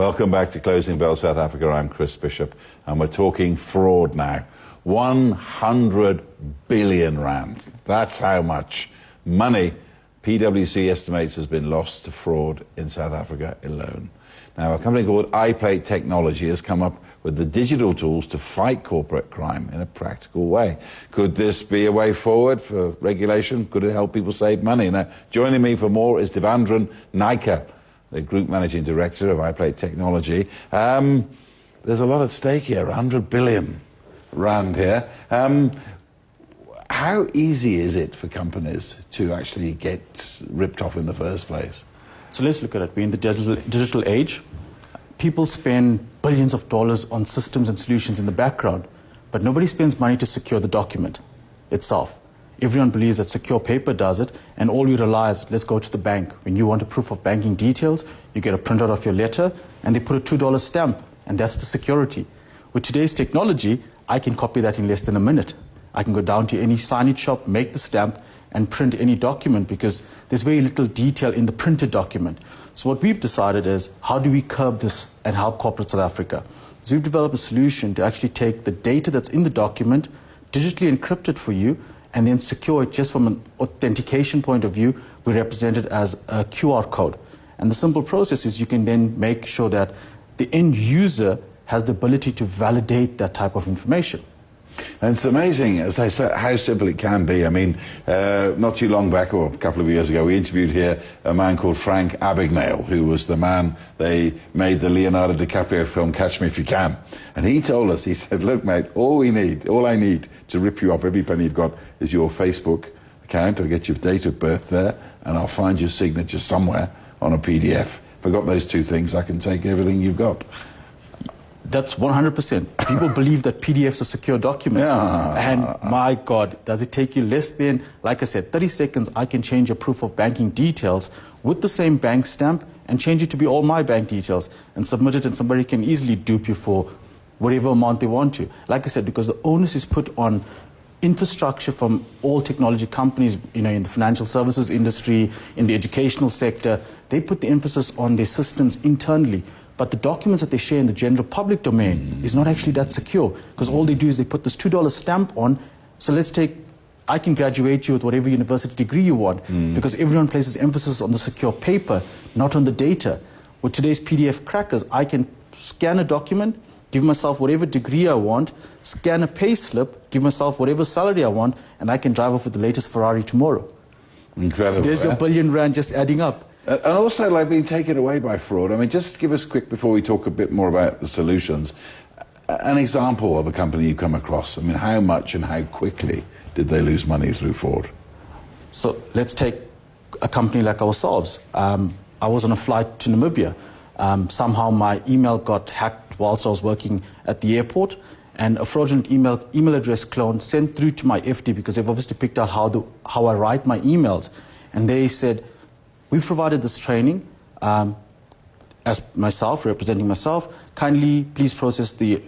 Welcome back to Closing Bell South Africa. I'm Chris Bishop, and we're talking fraud now. 100 billion rand. That's how much money PwC estimates has been lost to fraud in South Africa alone. Now, a company called iPlate Technology has come up with the digital tools to fight corporate crime in a practical way. Could this be a way forward for regulation? Could it help people save money? Now, joining me for more is Devandran Naika, the Group Managing Director of iPlate Technology. There's a lot at stake here, 100 billion rand here. How easy is it for companies to actually get ripped off in the first place? So let's look at it. We're in the digital age. People spend billions of dollars on systems and solutions in the background, but nobody spends money to secure the document itself. Everyone believes that secure paper does it, and all we rely is, let's go to the bank. When you want a proof of banking details, you get a printout of your letter, and they put a $2 stamp, and that's the security. With today's technology, I can copy that in less than a minute. I can go down to any signage shop, make the stamp, and print any document because there's very little detail in the printed document. So what we've decided is, how do we curb this and help corporate South Africa? So we've developed a solution to actually take the data that's in the document, digitally encrypt it for you, and then secure it just from an authentication point of view. We represent it as a QR code. And the simple process is you can then make sure that the end user has the ability to validate that type of information. And it's amazing, as I said, how simple it can be. I mean, not too long back, or a couple of years ago, we interviewed here a man called Frank Abagnale, who was the man they made the Leonardo DiCaprio film Catch Me If You Can. And he told us, he said, look, mate, all I need to rip you off every penny you've got is your Facebook account. I'll get your date of birth there, and I'll find your signature somewhere on a PDF. If I got those two things, I can take everything you've got. That's 100%. People believe that PDFs are secure documents. Yeah. And my God, does it take you less than, like I said, 30 seconds, I can change your proof of banking details with the same bank stamp and change it to be all my bank details and submit it, and somebody can easily dupe you for whatever amount they want to. Like I said, because the onus is put on infrastructure from all technology companies, in the financial services industry, in the educational sector, they put the emphasis on their systems internally. But the documents that they share in the general public domain is not actually that secure, because all they do is they put this $2 stamp on. So let's take, I can graduate you with whatever university degree you want, because everyone places emphasis on the secure paper, not on the data. With today's PDF crackers, I can scan a document, give myself whatever degree I want, scan a pay slip, give myself whatever salary I want, and I can drive off with the latest Ferrari tomorrow. Incredible. So there's your billion rand just adding up. And also, like, being taken away by fraud. I mean, just give us quick, before we talk a bit more about the solutions, an example of a company you come across. I mean, how much and how quickly did they lose money through fraud? So let's take a company like ourselves. I was on a flight to Namibia. Somehow my email got hacked whilst I was working at the airport, and a fraudulent email address clone sent through to my FD, because they've obviously picked out how I write my emails. And they said, we've provided this training, as myself, representing myself, kindly please process the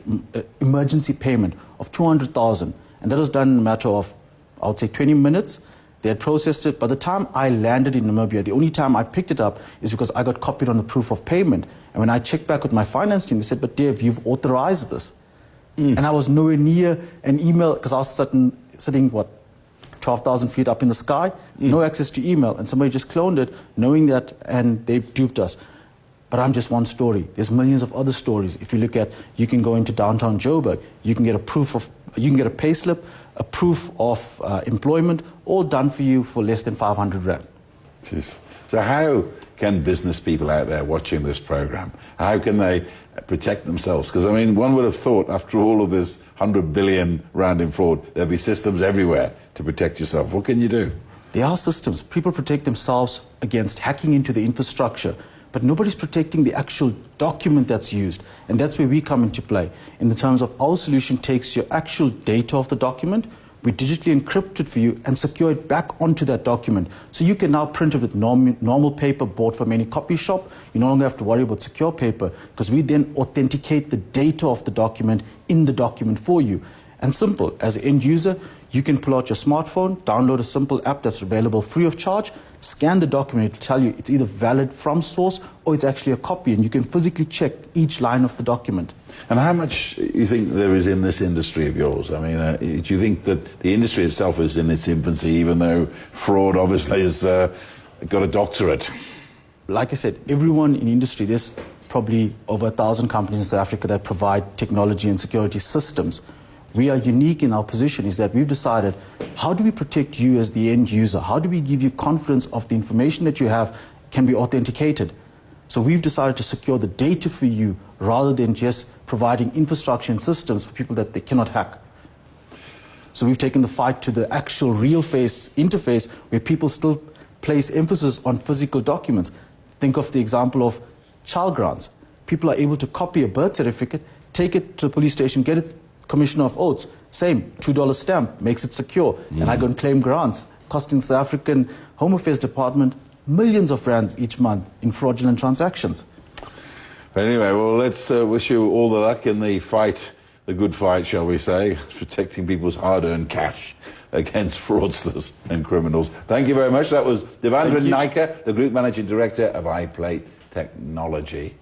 emergency payment of 200,000. And that was done in a matter of, I would say, 20 minutes. They had processed it. By the time I landed in Namibia, the only time I picked it up is because I got copied on the proof of payment. And when I checked back with my finance team, they said, but Dev, you've authorized this. And I was nowhere near an email, because I was sitting, 12,000 feet up in the sky, no access to email, and somebody just cloned it, knowing that, and they duped us. But I'm just one story. There's millions of other stories. If you look at, you can go into downtown Joburg, you can get a pay slip, a proof of employment, all done for you for less than 500 rand. Jeez. So how can business people out there watching this program, how can they protect themselves? Because, I mean, one would have thought, after all of this 100 billion rand in fraud, there'd be systems everywhere to protect yourself. What can you do? There are systems. People protect themselves against hacking into the infrastructure, but nobody's protecting the actual document that's used. And that's where we come into play. In the terms of, our solution takes your actual data of the document, we digitally encrypt it for you and secure it back onto that document. So you can now print it with normal paper bought from any copy shop. You no longer have to worry about secure paper, because we then authenticate the data of the document in the document for you. And simple, as an end user, You can pull out your smartphone, download a simple app that's available free of charge, scan the document, it'll tell you it's either valid from source or it's actually a copy, and you can physically check each line of the document. And how much you think there is in this industry of yours? I mean, do you think that the industry itself is in its infancy, even though fraud obviously has got a doctorate? Like I said, everyone in industry, there's probably over 1,000 companies in South Africa that provide technology and security systems. We are unique in our position is that we've decided, how do we protect you as the end user? How do we give you confidence of the information that you have can be authenticated? So we've decided to secure the data for you rather than just providing infrastructure and systems for people that they cannot hack. So we've taken the fight to the actual real face interface where people still place emphasis on physical documents. Think of the example of child grants. People are able to copy a birth certificate, take it to the police station, get it Commissioner of Oaths, same, $2 stamp, makes it secure, and I go and claim grants, costing the South African Home Affairs Department millions of rands each month in fraudulent transactions. Anyway, well, let's wish you all the luck in the fight, the good fight, shall we say, protecting people's hard-earned cash against fraudsters and criminals. Thank you very much. That was Devendra Naika, the Group Managing Director of iPlate Technology.